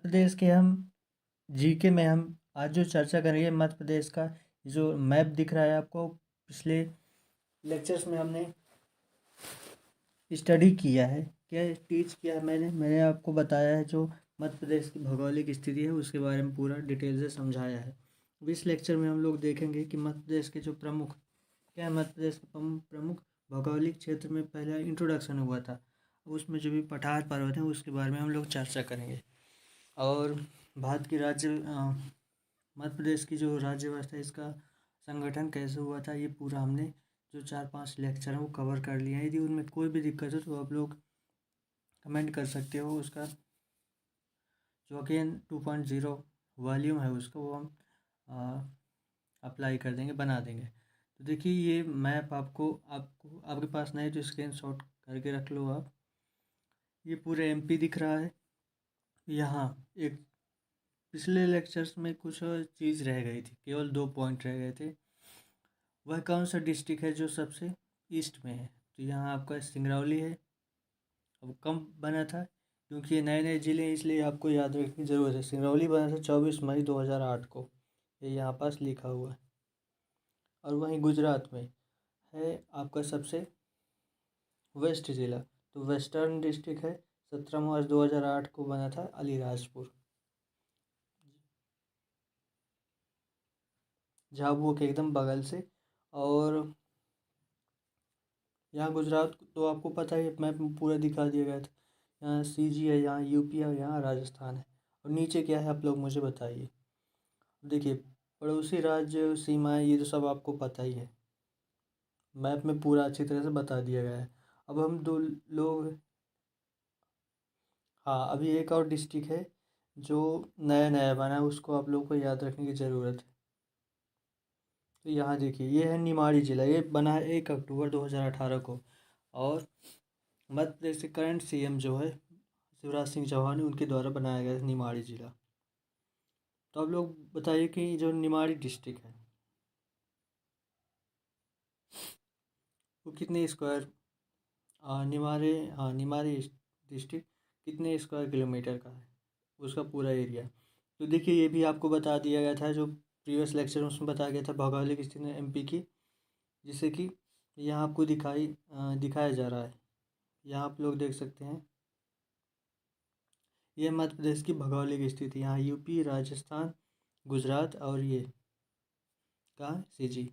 प्रदेश के हम जीके में हम आज जो चर्चा करेंगे मध्य प्रदेश का जो मैप दिख रहा है आपको, पिछले लेक्चर्स में हमने स्टडी किया है, क्या टीच किया है मैंने आपको बताया है जो मध्य प्रदेश की भौगोलिक स्थिति है उसके बारे में पूरा डिटेल से समझाया है। अब इस लेक्चर में हम लोग देखेंगे कि मध्य प्रदेश के जो प्रमुख क्या मध्य प्रदेश के प्रमुख भौगोलिक क्षेत्र में पहला इंट्रोडक्शन हुआ था, उसमें जो भी पठार पर्वत है उसके बारे में हम लोग चर्चा करेंगे। और भारत की मध्य प्रदेश की जो राज्य व्यवस्था इसका संगठन कैसे हुआ था, ये पूरा हमने जो 4-5 लेक्चर हैं वो कवर कर लिए हैं। यदि उनमें कोई भी दिक्कत हो तो आप लोग कमेंट कर सकते हो। उसका जो अगेन 2.0 वॉल्यूम है उसको वो हम अप्लाई कर देंगे, बना देंगे। तो देखिए ये मैप आपको आपके पास नहीं तो स्क्रीनशॉट करके रख लो आप। ये पूरे एमपी दिख रहा है। यहाँ एक पिछले लेक्चर्स में कुछ चीज़ रह गई थी, केवल 2 पॉइंट रह गए थे। वह कौन सा डिस्ट्रिक्ट है जो सबसे ईस्ट में है? तो यहाँ आपका सिंगरौली है। अब कम बना था क्योंकि ये नए नए ज़िले हैं, इसलिए आपको याद रखने की ज़रूरत है। सिंगरौली बना था 24 मई 2008 को, ये यहाँ पास लिखा हुआ है। और वहीं गुजरात में है आपका सबसे वेस्ट ज़िला, तो वेस्टर्न डिस्ट्रिक्ट है। 17 मार्च 2008 को बना था अलीराजपुर, झाबुआ के एकदम बगल से। और यहाँ गुजरात तो आपको पता है, मैप में पूरा दिखा दिया गया था। यहाँ सीजी है, यहाँ यूपी है, यहाँ राजस्थान है। और नीचे क्या है आप लोग मुझे बताइए। देखिए पड़ोसी राज्य सीमाएं ये तो सब आपको पता ही है, मैप में पूरा अच्छी तरह से बता दिया गया है। अब हम दो लोग, हाँ अभी एक और डिस्ट्रिक्ट है जो नया नया बना है, उसको आप लोग को याद रखने की ज़रूरत है। तो यहाँ देखिए ये है निमाड़ी जिला, ये बना है 1 अक्टूबर 2018 को। और मध्य प्रदेश के करंट सीएम जो है शिवराज सिंह चौहान, उनके द्वारा बनाया गया है निमाड़ी जिला। तो आप लोग बताइए कि जो निमाड़ी डिस्ट्रिक्ट है वो कितने स्क्वायर निमाड़ी डिस्ट्रिक्ट कितने स्क्वायर किलोमीटर का है, उसका पूरा एरिया। तो देखिए ये भी आपको बता दिया गया था जो प्रीवियस लेक्चर में, उसमें बताया गया था भौगोलिक स्थिति एमपी की, जिससे कि यहाँ आपको दिखाया जा रहा है। यहाँ आप लोग देख सकते हैं ये मध्य प्रदेश की भौगोलिक स्थिति। यहाँ यूपी, राजस्थान, गुजरात और ये कहाँ सीजी,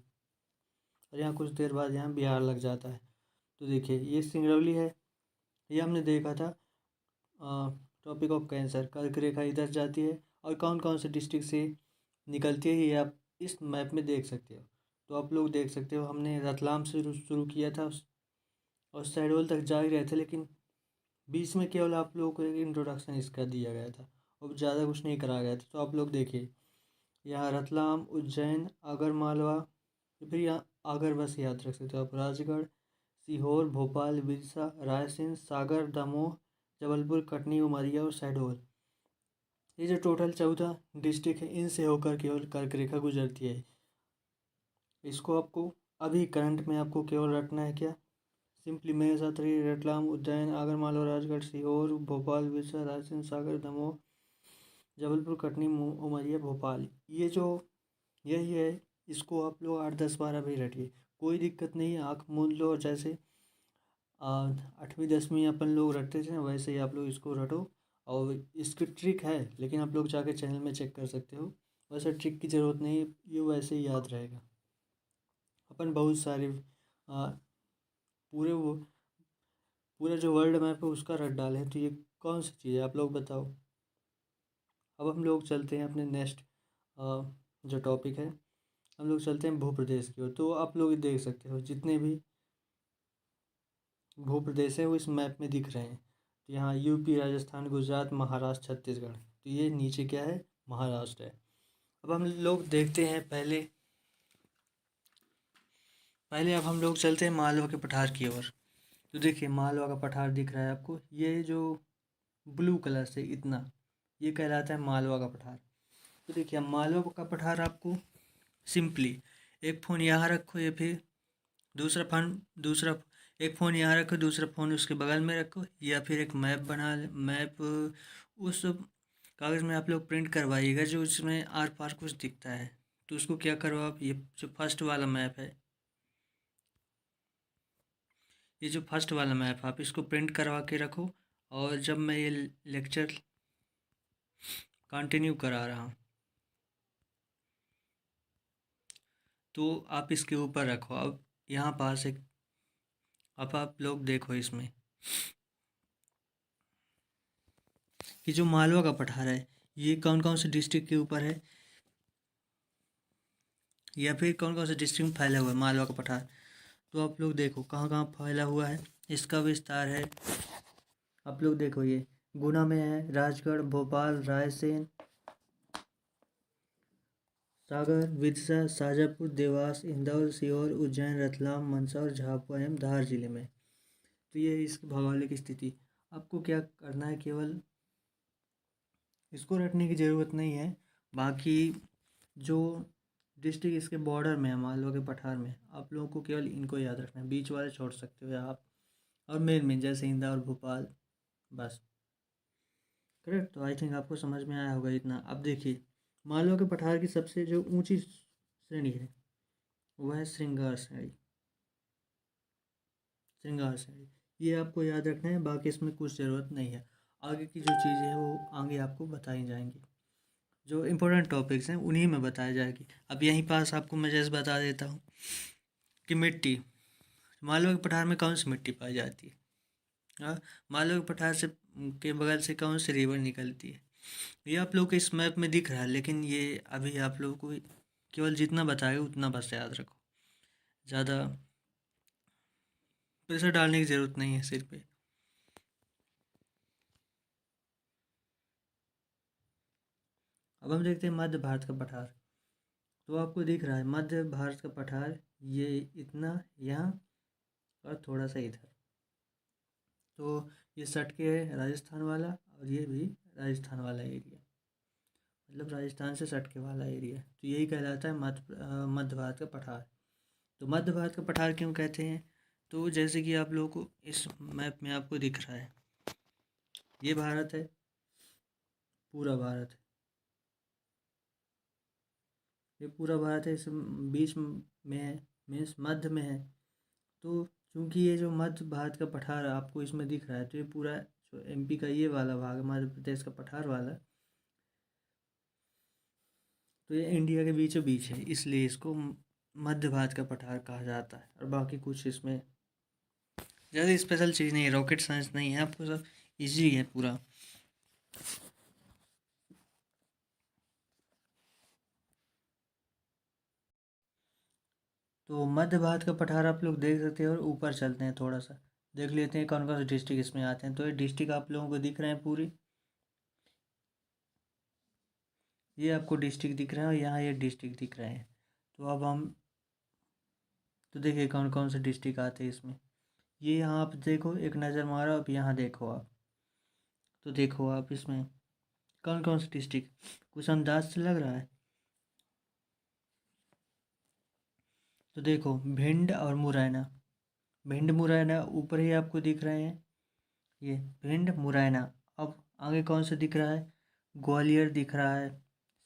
और यहाँ कुछ देर बाद यहाँ बिहार लग जाता है। तो देखिए ये सिंगरौली है, ये हमने देखा था टॉपिक ऑफ कैंसर, कर्क रेखा इधर जाती है और कौन कौन से डिस्ट्रिक्ट से निकलती है ये आप इस मैप में देख सकते हो। तो आप लोग देख सकते हो हमने रतलाम से शुरू किया था और शहडोल तक जा ही रहे थे, लेकिन बीच में केवल आप लोगों को एक इंट्रोडक्शन इसका दिया गया था और ज़्यादा कुछ नहीं कराया गया था। तो आप लोग देखिए यहाँ रतलाम, उज्जैन, आगर मालवा, फिर यहाँ आगर बस याद रख सकते हो आप, राजगढ़, सीहोर, भोपाल, बिरसा, रायसेन, सागर, दमोह, जबलपुर, कटनी, उमरिया और शहडोल, ये जो टोटल 14 डिस्ट्रिक्ट है इनसे होकर केवल कर्क रेखा गुजरती है। इसको आपको अभी करंट में आपको केवल रटना है क्या, सिंपली मेरे साथ रहिए। रतलाम, उज्जैन, आगरमालवा, राजगढ़, सीहोर, भोपाल, बिरसा, रायसेन, सागर, दमोह, जबलपुर, कटनी, उमरिया, भोपाल, ये जो यही है। इसको आप लोग 8-10 बार भी रटिए, कोई दिक्कत नहीं है। आँख मूंद लो और जैसे 8वीं 10वीं अपन लोग रटते थे ना, वैसे ही आप लोग इसको रटो। और इसकी ट्रिक है, लेकिन आप लोग जाके चैनल में चेक कर सकते हो। वैसे ट्रिक की ज़रूरत नहीं है, ये वैसे ही याद रहेगा। अपन बहुत सारे पूरे वो पूरा जो वर्ल्ड मैप है उसका रट डाले हैं, तो ये कौन सी चीज़ है आप लोग बताओ। अब हम लोग चलते हैं अपने नेक्स्ट जो टॉपिक है, हम लोग चलते हैं भूप्रदेश की ओर। तो आप लोग देख सकते हो जितने भी भूप्रदेश है वो इस मैप में दिख रहे हैं। तो यहाँ यूपी, राजस्थान, गुजरात, महाराष्ट्र, छत्तीसगढ़, तो ये नीचे क्या है, महाराष्ट्र है। अब हम लोग देखते हैं पहले पहले अब हम लोग चलते हैं मालवा के पठार की ओर। तो देखिए मालवा का पठार दिख रहा है आपको, ये जो ब्लू कलर से इतना, ये कहलाता है मालवा का पठार। तो देखिए मालवा का पठार आपको सिंपली एक फ़ोन यहाँ रखो या फिर दूसरा एक फ़ोन यहाँ रखो, दूसरा फ़ोन उसके बगल में रखो, या फिर एक मैप उस कागज़ में आप लोग प्रिंट करवाइएगा जो उसमें आर पार कुछ दिखता है, तो उसको क्या करो आप, ये जो फर्स्ट वाला मैप है, ये जो फर्स्ट वाला मैप आप इसको प्रिंट करवा के रखो। और जब मैं ये लेक्चर कंटिन्यू करा रहा हूँ तो आप इसके ऊपर रखो। अब यहाँ पास एक, अब आप लोग देखो इसमें कि जो मालवा का पठार है ये कौन कौन से डिस्ट्रिक्ट के ऊपर है, या फिर कौन कौन से डिस्ट्रिक्ट में फैला हुआ है मालवा का पठार। तो आप लोग देखो कहाँ कहाँ फैला हुआ है, इसका विस्तार है। आप लोग देखो ये गुना में है, राजगढ़, भोपाल, रायसेन, सागर, विदिशा, शाजापुर, देवास, इंदौर, सीहोर, उज्जैन, रतलाम, मंदसौर, झाबुआ एवं धार जिले में। तो ये इसकी भौगोलिक स्थिति। आपको क्या करना है, केवल इसको रटने की ज़रूरत नहीं है। बाकी जो डिस्ट्रिक्ट इसके बॉर्डर में है मालवा के पठार में, आप लोगों को केवल इनको याद रखना है, बीच वाले छोड़ सकते हो आप। और मेन जैसे इंदौर, भोपाल, बस। करेक्ट। तो आई थिंक आपको समझ में आया होगा इतना। अब देखिए मालवा के पठार की सबसे जो ऊंची श्रेणी है वह है श्रृंगार श्रेणी। श्रृंगार श्रेणी ये आपको याद रखना है, बाकी इसमें कुछ ज़रूरत नहीं है। आगे की जो चीज़ें हैं वो आगे आपको बताई जाएंगी, जो इम्पोर्टेंट टॉपिक्स हैं उन्हीं में बताई जाएगी। अब यहीं पास आपको मैं जैसे बता देता हूँ कि मिट्टी, मालवा के पठार में कौन सी मिट्टी पाई जाती है। हाँ, मालवा के पठार से के बगल से कौन सी रिवर निकलती है, ये आप लोग को इस मैप में दिख रहा है, लेकिन ये अभी आप लोगों को केवल जितना बताएगा उतना बस याद रखो, ज़्यादा प्रेशर डालने की ज़रूरत नहीं है सिर पे। अब हम देखते हैं मध्य भारत का पठार। तो आपको दिख रहा है मध्य भारत का पठार, ये इतना यहाँ और थोड़ा सा इधर। तो ये सटके है राजस्थान वाला, और ये भी राजस्थान वाला एरिया, मतलब राजस्थान से सटके वाला एरिया। तो यही कहलाता है मध्य भारत का पठार। तो मध्य भारत का पठार क्यों कहते हैं, तो जैसे कि आप लोगों को इस मैप में आपको दिख रहा है, ये भारत है, पूरा भारत है, ये पूरा भारत है, इस बीच में है, मीन्स मध्य में है। तो चूंकि ये जो मध्य भारत का पठार आपको इसमें दिख रहा है, तो ये पूरा जो एमपी का ये वाला भाग है, मध्य प्रदेश का पठार वाला, तो ये इंडिया के बीचों बीच है, इसलिए इसको मध्य भारत का पठार कहा जाता है। और बाकी कुछ इसमें ज़्यादा स्पेशल चीज़ नहीं है, रॉकेट साइंस नहीं है, आपको सब इजी है पूरा। तो मध्य भारत का पठार आप लोग देख सकते हैं। और ऊपर चलते हैं, थोड़ा सा देख लेते हैं कौन कौन से डिस्ट्रिक्ट इसमें आते हैं। तो ये डिस्ट्रिक्ट आप लोगों को दिख रहे हैं पूरी, ये आपको डिस्ट्रिक्ट दिख रहे हैं और यहाँ ये डिस्ट्रिक्ट दिख रहे हैं। तो अब हम तो देखिए कौन कौन से डिस्ट्रिक्ट आते हैं इसमें। ये यहाँ आप देखो, एक नज़र मारो, अब यहाँ देखो आप, तो देखो आप इसमें कौन कौन से डिस्ट्रिक्ट, कुछ अंदाज से लग रहा है। तो देखो भिंड और मुरैना, भिंड मुरैना ऊपर ही आपको दिख रहे हैं, ये भिंड मुरैना। अब आगे कौन सा दिख रहा है, ग्वालियर दिख रहा है,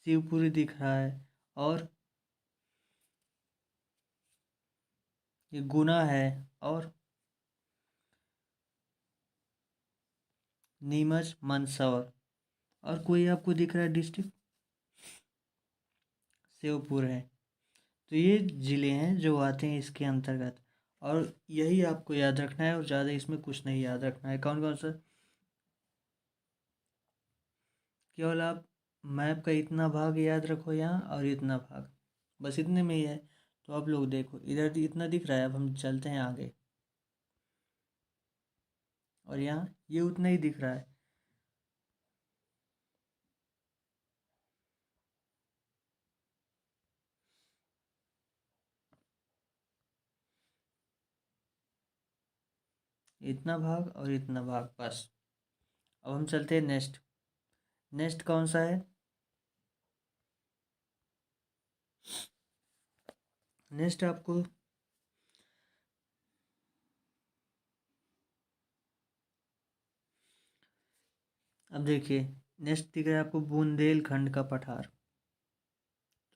शिवपुरी दिख रहा है, और ये गुना है, और नीमच, मंदसौर। और कोई आपको दिख रहा है डिस्ट्रिक्ट, शिवपुर है। तो ये ज़िले हैं जो आते हैं इसके अंतर्गत, और यही आपको याद रखना है, और ज़्यादा इसमें कुछ नहीं याद रखना है। कौन कौन सा, केवल आप मैप का इतना भाग याद रखो यहाँ, और इतना भाग, बस इतने में ही है। तो आप लोग देखो इधर इतना दिख रहा है, अब हम चलते हैं आगे, और यहाँ ये उतना ही दिख रहा है। इतना भाग और इतना भाग, बस। अब हम चलते हैं नेक्स्ट। नेक्स्ट कौन सा है, नेक्स्ट आपको अब देखिए नेक्स्ट दिख रहा है आपको बुंदेलखंड का पठार।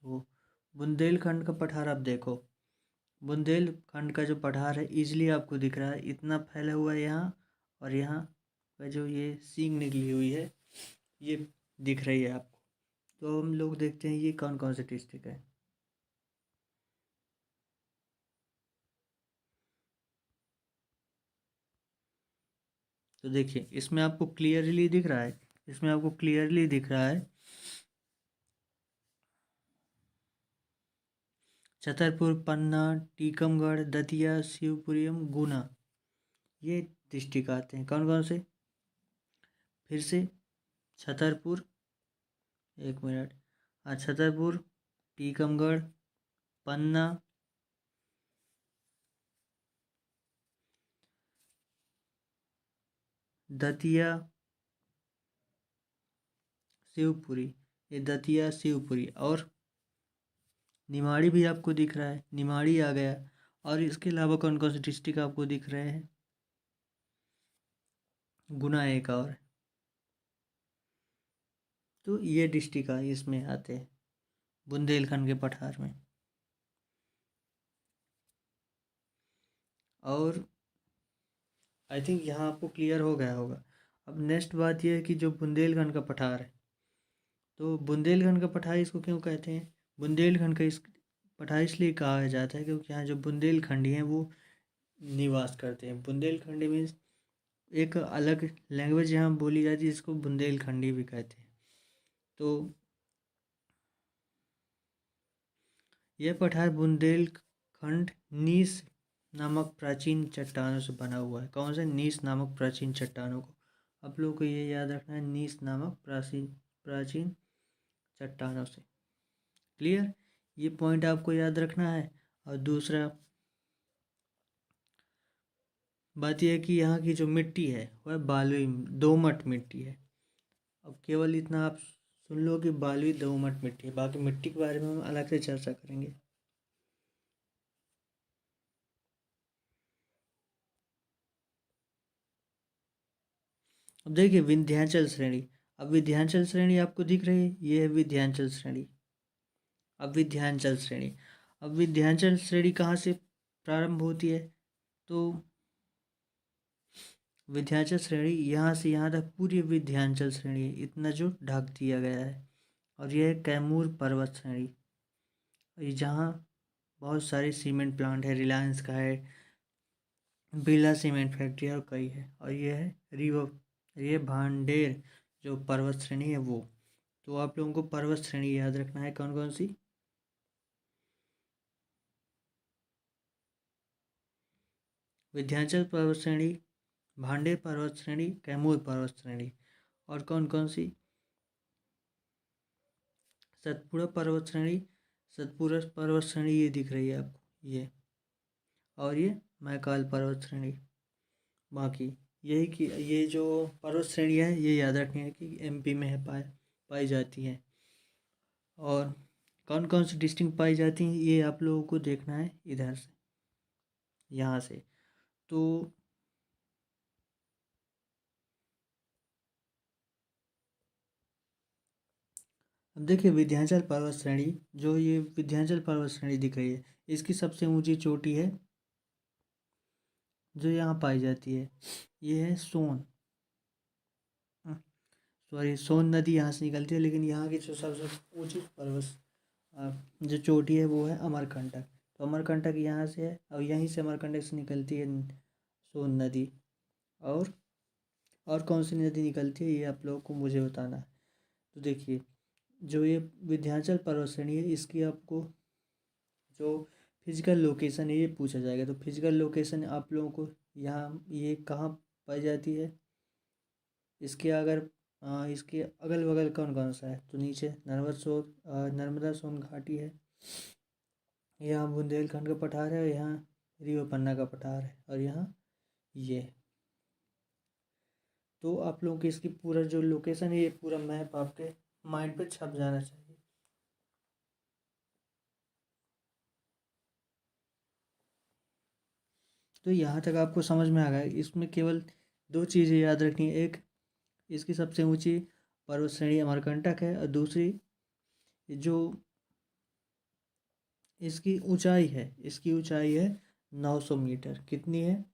तो बुंदेलखंड का पठार आप देखो, बुंदेलखंड का जो पठार है इजली आपको दिख रहा है, इतना फैला हुआ है यहाँ, और यहाँ का जो ये सींग निकली हुई है ये दिख रही है आपको। तो हम लोग देखते हैं ये कौन कौन से डिस्ट्रिक्ट है। तो देखिए इसमें आपको क्लियरली दिख रहा है, इसमें आपको क्लियरली दिख रहा है छतरपुर, पन्ना, टीकमगढ़, दतिया, शिवपुरी, गुना, ये डिस्ट्रिक्ट आते हैं। कौन कौन से, फिर से, छतरपुर, एक मिनट, हाँ छतरपुर, टीकमगढ़, पन्ना, दतिया, शिवपुरी, ये दतिया शिवपुरी, और निमाड़ी भी आपको दिख रहा है, निमाड़ी आ गया। और इसके अलावा कौन कौन से डिस्ट्रिक्ट आपको दिख रहे हैं, गुना एक और। तो ये डिस्ट्रिक्ट इसमें आते हैं बुंदेलखंड के पठार में। और आई थिंक यहाँ आपको क्लियर हो गया होगा। अब नेक्स्ट बात यह है कि जो बुंदेलखंड का पठार है, तो बुंदेलखंड का पठार इसको क्यों कहते हैं, बुंदेलखंड का इस पठार इसलिए कहा जाता है क्योंकि यहाँ जो बुंदेलखंडी हैं वो निवास करते हैं। बुंदेलखंडी मीन्स एक अलग लैंग्वेज यहाँ बोली जाती है, जिसको बुंदेलखंडी भी कहते हैं। तो यह पठार बुंदेलखंड नीस नामक प्राचीन चट्टानों से बना हुआ है। कौन से, नीस नामक प्राचीन चट्टानों को आप लोगों को ये याद रखना है, नीस नामक प्राचीन चट्टानों से। क्लियर, ये पॉइंट आपको याद रखना है। और दूसरा बात यह है कि यहाँ की जो मिट्टी है वह बालुई दोमट मिट्टी है। अब केवल इतना आप सुन लो कि बालुई दोमट मिट्टी है, बाकी मिट्टी के बारे में हम अलग से चर्चा करेंगे। अब देखिए विंध्याचल श्रेणी, अब विंध्याचल श्रेणी आपको दिख रही है, ये है विंध्याचल श्रेणी। अब विंध्याचल श्रेणी, अब विंध्याचल श्रेणी कहाँ से प्रारंभ होती है, तो विंध्याचल श्रेणी यहाँ से यहाँ तक पूरी विंध्याचल श्रेणी है, इतना जो ढक दिया गया है। और यह है कैमूर पर्वत श्रेणी, ये जहाँ बहुत सारे सीमेंट प्लांट है, रिलायंस का है, बिरला सीमेंट फैक्ट्री और कई है। और ये है ये भांडेर जो पर्वत श्रेणी है वो। तो आप लोगों को पर्वत श्रेणी याद रखना है, कौन कौन सी, विंध्याचल पर्वत श्रेणी, भांडेर पर्वत श्रेणी, कैमूर पर्वत श्रेणी, और कौन कौन सी, सतपुड़ा पर्वत श्रेणी, सतपुड़ा पर्वत श्रेणी ये दिख रही है आपको ये, और ये मैकाल पर्वत श्रेणी। बाकी यही कि ये जो पर्वत श्रेणी है ये याद रखनी है कि एमपी में है, पाई जाती हैं। और कौन कौन सी डिस्ट्रिक्ट पाई जाती हैं ये आप लोगों को देखना है इधर से, यहाँ से। तो अब देखिए विंध्याचल पर्वत श्रेणी, जो ये विंध्याचल पर्वत श्रेणी दिख रही है, इसकी सबसे ऊंची चोटी है जो यहाँ पाई जाती है, ये है सोन, सॉरी सोन नदी यहाँ से निकलती है, लेकिन यहाँ की जो सबसे ऊंची जो चोटी है वो है अमरकंटक। तो अमरकंटक यहाँ से है, और यहीं से अमरकंटक से निकलती है सोन नदी। और कौन सी नदी निकलती है ये आप लोगों को मुझे बताना है। तो देखिए जो ये विंध्याचल पर्वत श्रेणी है, इसकी आपको जो फिजिकल लोकेशन है ये पूछा जाएगा। तो फिजिकल लोकेशन आप लोगों को यहाँ ये कहाँ पाई जाती है, इसके इसके अगल बगल कौन कौन सा है, तो नीचे नर्मदा सोन घाटी है, यहाँ बुंदेलखंड का पठार है, यहाँ रिवर पन्ना का पठार है, और यहाँ ये। तो आप लोगों की इसकी पूरा जो लोकेशन है ये पूरा मैप आपके माइंड पे छप जाना चाहिए। तो यहाँ तक आपको समझ में आ गया। इसमें केवल दो चीज़ें याद रखनी है, एक इसकी सबसे ऊंची पर्वत श्रेणी अमरकंटक है, और दूसरी जो इसकी ऊंचाई है 900 मीटर। कितनी है?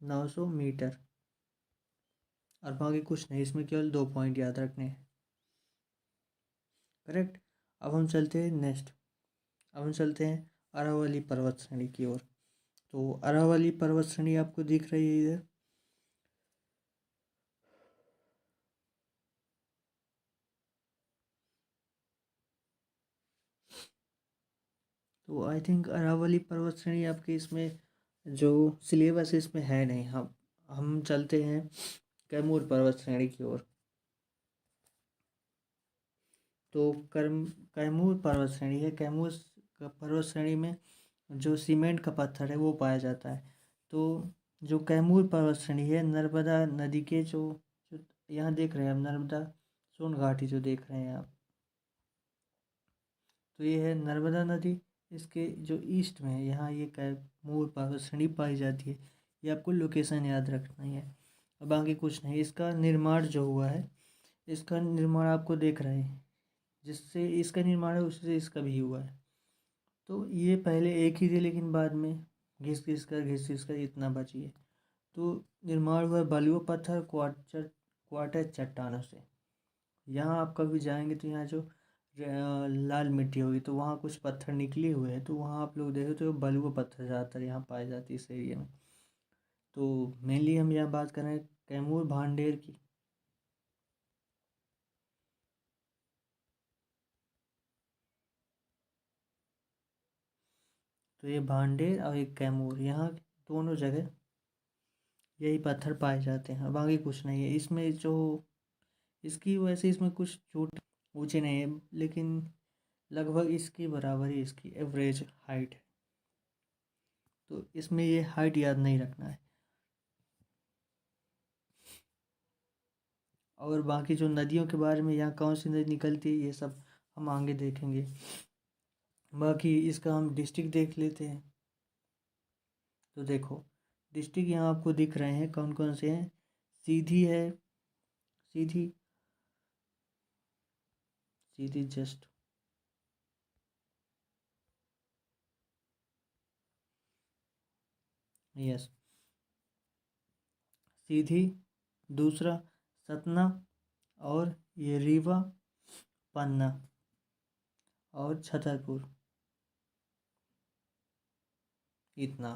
900 मीटर। और बाकी कुछ नहीं, इसमें केवल 2 पॉइंट याद रखने हैं। करेक्ट। अब हम चलते हैं अरावली पर्वत श्रेणी की ओर। तो अरावली पर्वत श्रेणी आपको दिख रही है इधर। तो आई थिंक अरावली पर्वत श्रेणी आपके इसमें जो सिलेबस इसमें है नहीं। हम चलते हैं कैमूर पर्वत श्रेणी की ओर। तो कैमूर पर्वत श्रेणी है। कैमूर पर्वत श्रेणी में जो सीमेंट का पत्थर है वो पाया जाता है। तो जो कैमूर पर्वत श्रेणी है, नर्मदा नदी के जो यहाँ देख रहे हैं आप, नर्मदा सोन घाटी जो देख रहे हैं आप, तो ये है नर्मदा नदी। इसके जो ईस्ट में है, यहाँ ये कैमूर पर्वत श्रेणी पाई जाती है। ये आपको लोकेशन याद रखना ही है, और बाकी कुछ नहीं। इसका निर्माण जो हुआ है, इसका निर्माण आपको देख रहे हैं, जिससे इसका निर्माण है उससे इसका भी हुआ है। तो ये पहले एक ही थे, लेकिन बाद में घिस घिस कर इतना बची है। तो निर्माण हुआ बलुआ पत्थर क्वार्टर चट्टानों से। यहाँ आप कभी जाएंगे तो यहाँ जो लाल मिट्टी होगी, तो वहाँ कुछ पत्थर निकले हुए हैं, तो वहाँ आप लोग देखो तो बलुआ पत्थर ज़्यादातर यहाँ पाए जाती है इस एरिया में। तो मेनली हम यहाँ बात कर रहे हैं कैमूर भांडेर की। तो ये भांडेर और एक कैमूर, यहाँ दोनों जगह यही पत्थर पाए जाते हैं, बाकी कुछ नहीं है इसमें। जो इसकी वजह से इसमें कुछ छोटे ऊंचे नहीं है, लेकिन लगभग इसकी बराबर ही इसकी एवरेज हाइट है। तो इसमें ये हाइट याद नहीं रखना है। और बाकी जो नदियों के बारे में, यहाँ कौन सी नदी निकलती है, ये सब हम आगे देखेंगे। बाकी इसका हम डिस्ट्रिक्ट देख लेते हैं। तो देखो, डिस्ट्रिक्ट यहाँ आपको दिख रहे हैं कौन कौन से हैं। सीधी है, सीधी सीधी जस्ट यस, सीधी। दूसरा सतना, और ये रीवा, पन्ना, और छतरपुर। इतना,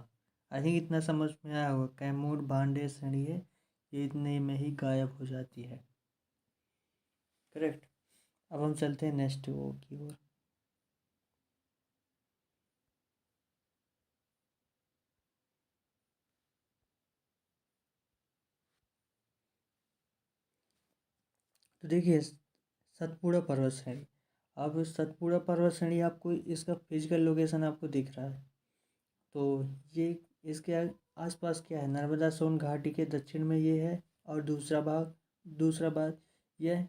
आई थिंक इतना समझ में आया होगा। कैमूर भांडे श्रेणी है, ये इतने में ही गायब हो जाती है। करेक्ट। अब हम चलते हैं नेक्स्ट वो की ओर। तो देखिए, सतपुड़ा पर्वत श्रेणी। अब सतपुड़ा पर्वत श्रेणी आपको इसका फिजिकल लोकेशन आपको दिख रहा है। तो ये इसके आसपास क्या है, नर्मदा सोन घाटी के दक्षिण में ये है। और दूसरा बात यह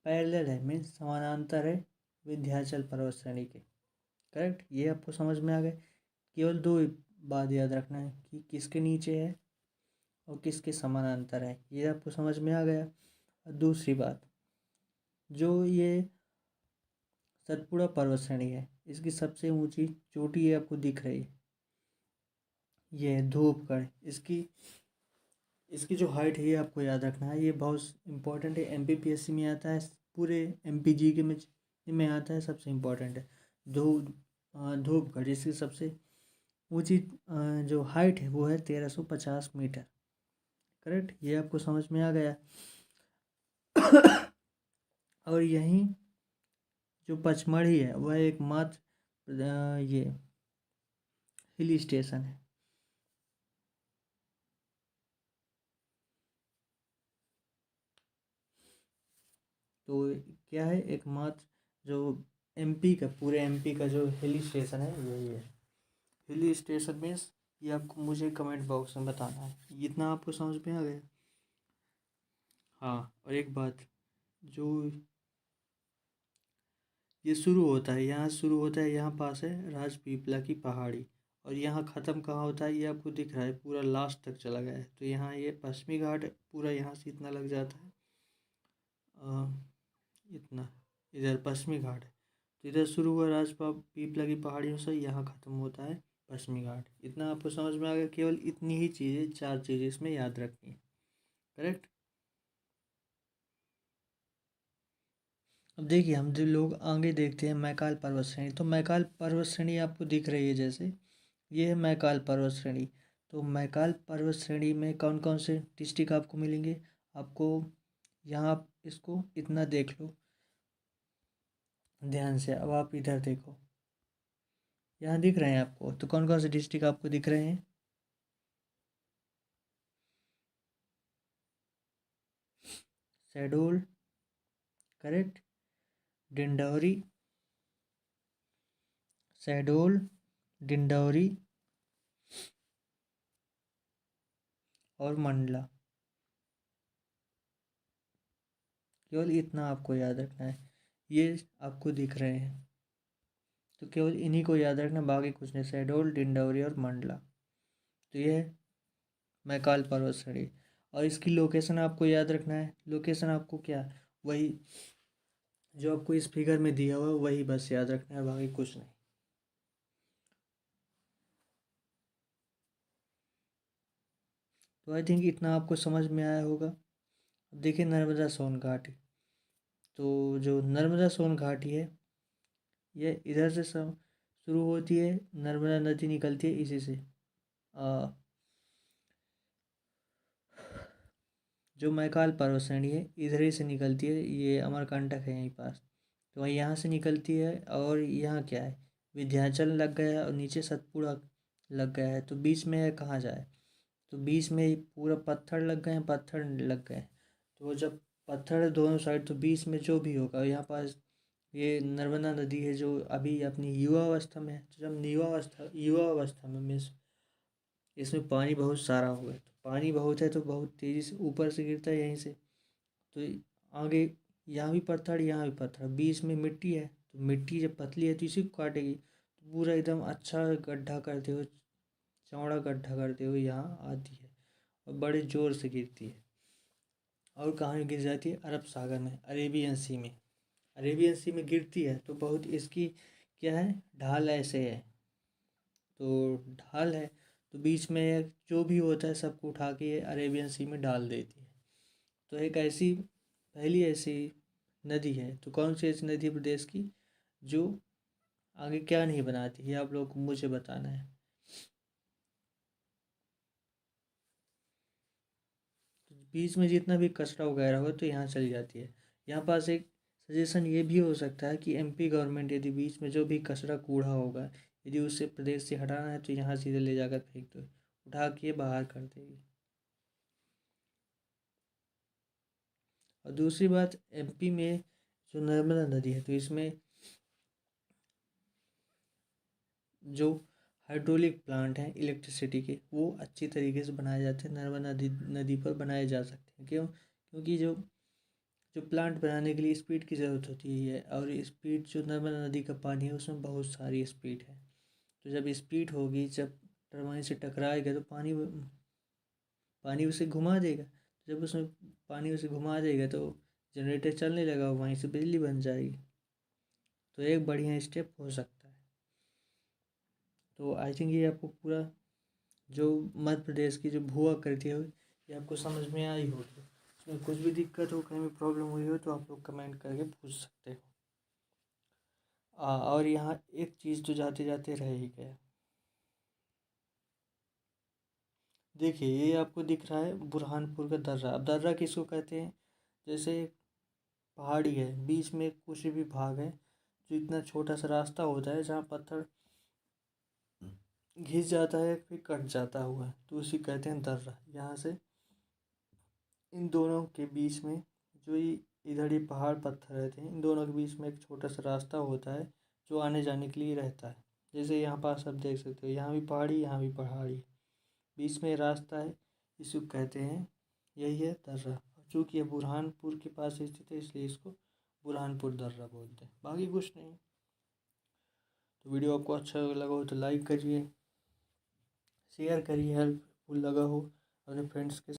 पैरेलल है, मीन्स समानांतर है विंध्याचल पर्वत श्रेणी के। करेक्ट, ये आपको समझ में आ गए। केवल दो बात याद रखना है कि किसके नीचे है और किसके समानांतर है, ये आपको समझ में आ गया। और दूसरी बात, जो ये सतपुड़ा पर्वत श्रेणी है, इसकी सबसे ऊंची चोटी ये आपको दिख रही है, ये है धूपगढ़। इसकी इसकी जो हाइट है ये आपको याद रखना है, ये बहुत इंपॉर्टेंट है। एमपीपीएससी में आता है, पूरे एमपीजी के में आता है, सबसे इम्पोर्टेंट है। धूप धूपगढ़, इसकी सबसे ऊंची जो हाइट है वो है 1350 मीटर। करेक्ट, ये आपको समझ में आ गया। और यहीं जो पचमढ़ी है वह एकमात्र ये हिल स्टेशन है। तो क्या है, एकमात्र जो एमपी का, पूरे एमपी का जो हिल स्टेशन है यही है। हिल स्टेशन मीन्स ये आपको मुझे कमेंट बॉक्स में बताना है। इतना आपको समझ में आ गया। हाँ, और एक बात, जो ये शुरू होता है, यहाँ पास है राजपीपला की पहाड़ी। और यहाँ ख़त्म कहाँ होता है ये आपको दिख रहा है, पूरा लास्ट तक चला गया है। तो यहाँ ये पश्चिमी घाट पूरा यहाँ से इतना लग जाता है, इतना इधर पश्चिमी घाट है। तो इधर शुरू हुआ राजपा पीपला की पहाड़ियों से, यहाँ ख़त्म होता है पश्चिमी घाट। इतना आपको समझ में आ गया। केवल इतनी ही चीज़ें, 4 चीज़ें इसमें याद रखनी है। करेक्ट। अब देखिए हम जो लोग आगे देखते हैं मैकाल पर्वत श्रेणी, तो मैकाल पर्वत श्रेणी आपको दिख रही है, जैसे ये है मैकाल पर्वत श्रेणी। तो मैकाल पर्वत श्रेणी में कौन कौन से डिस्ट्रिक्ट आपको मिलेंगे? आपको यहाँ आप इसको इतना देख लो ध्यान से। अब आप इधर देखो, यहाँ दिख रहे हैं आपको, तो कौन कौन से डिस्ट्रिक्ट आपको दिख रहे हैं? शहडोल, करेक्ट, डिंडौरी, शहडोल, डिंडौरी और मंडला। केवल इतना आपको याद रखना है, ये आपको दिख रहे हैं, तो केवल इन्हीं को याद रखना, बाकी कुछ नहीं। शहडोल, डिंडौरी और मंडला, तो ये है मैकाल पर्वत श्रेणी। और इसकी लोकेशन आपको याद रखना है। लोकेशन आपको क्या, वही जो आपको इस फिगर में दिया हुआ है वही बस याद रखना है, बाकी कुछ नहीं। तो आई थिंक इतना आपको समझ में आया होगा। अब देखिए नर्मदा सोन घाटी। तो जो नर्मदा सोन घाटी है, ये इधर से सब शुरू होती है, नर्मदा नदी निकलती है इसी से। जो मैकाल पर्वत श्रेणी है इधर ही से निकलती है, ये अमरकंटक है यहीं पास। तो वही यहाँ से निकलती है, और यहाँ क्या है, विंध्याचल लग गया है और नीचे सतपुड़ा लग गया है। तो बीच में है कहाँ जाए, तो बीच में पूरा पत्थर लग गए हैं, पत्थर लग गए हैं। तो जब पत्थर है दोनों साइड, तो बीच में जो भी होगा, यहाँ पास ये नर्मदा नदी है जो अभी अपनी युवा अवस्था में है। तो जब युवा अवस्था में मीन्स इसमें पानी बहुत सारा होगा, तो पानी बहुत है तो बहुत तेज़ी से ऊपर से गिरता है यहीं से। तो आगे यहाँ भी पत्थर, यहाँ भी पत्थर, बीच में मिट्टी है। तो मिट्टी जब पतली है तो इसी को काटेगी, तो पूरा एकदम अच्छा गड्ढा करते हुए, चौड़ा गड्ढा करते हुए यहाँ आती है और बड़े ज़ोर से गिरती है। और कहाँ गिर जाती है? अरब सागर में, अरेबियन सी में। अरेबियन सी में गिरती है तो बहुत इसकी क्या है, ढाल ऐसे है। तो ढाल है तो बीच में जो भी होता है सबको उठा के ये अरेबियन सी में डाल देती है। तो एक ऐसी पहली ऐसी नदी है। तो कौन सी ऐसी नदी है प्रदेश की जो आगे क्या नहीं बनाती, ये आप लोग को मुझे बताना है। तो बीच में जितना भी कचरा वगैरह हो तो यहाँ चली जाती है। यहाँ पास एक सजेशन ये भी हो सकता है कि एमपी गवर्नमेंट यदि बीच में जो भी कचरा कूड़ा होगा, यदि उससे प्रदेश से हटाना है तो यहाँ सीधे ले जाकर फेंक दो, उठा के बाहर कर देगी। और दूसरी बात, एमपी में जो नर्मदा नदी है, तो इसमें जो हाइड्रोलिक प्लांट हैं इलेक्ट्रिसिटी के, वो अच्छी तरीके से बनाए जाते हैं, नर्मदा नदी पर बनाए जा सकते हैं। क्यों? क्योंकि जो जो प्लांट बनाने के लिए स्पीड की ज़रूरत होती है, और स्पीड जो नर्मदा नदी का पानी है उसमें बहुत सारी स्पीड है। तो जब स्पीड होगी, जब टरबाइन से टकराएगा तो पानी उसे घुमा देगा। जब उसमें पानी उसे घुमा देगा तो जनरेटर चलने लगा, वहीं से बिजली बन जाएगी। तो एक बढ़िया स्टेप हो सकता है। तो आई थिंक ये आपको पूरा जो मध्य प्रदेश की जो भू आकृति है ये आपको समझ में आई होगी। उसमें कुछ भी दिक्कत हो, कहीं भी प्रॉब्लम हुई हो तो आप लोग कमेंट करके पूछ सकते हो। और यहाँ एक चीज़ तो जाते जाते रह ही गया। देखिए ये आपको दिख रहा है बुरहानपुर का दर्रा। अब दर्रा किसको कहते हैं? जैसे पहाड़ी है, बीच में कुछ भी भाग है जो इतना छोटा सा रास्ता होता है जहाँ पत्थर घिस जाता है फिर कट जाता हुआ, तो उसी कहते हैं दर्रा। यहाँ से इन दोनों के बीच में जो ये इधर ये पहाड़ पत्थर रहते हैं, इन दोनों के बीच में एक छोटा सा रास्ता होता है जो आने जाने के लिए रहता है। जैसे यहाँ पास आप देख सकते हो, यहाँ भी पहाड़ी, यहाँ भी पहाड़ी, बीच में रास्ता है, इसको कहते हैं, यही है दर्रा। चूँकि ये बुरहानपुर के पास स्थित है इसलिए इसको बुरहानपुर दर्रा बोलते हैं, बाकी कुछ नहीं। तो वीडियो आपको अच्छा लगा हो तो लाइक करिए, शेयर करिए, हेल्पफुल लगा हो अपने फ्रेंड्स के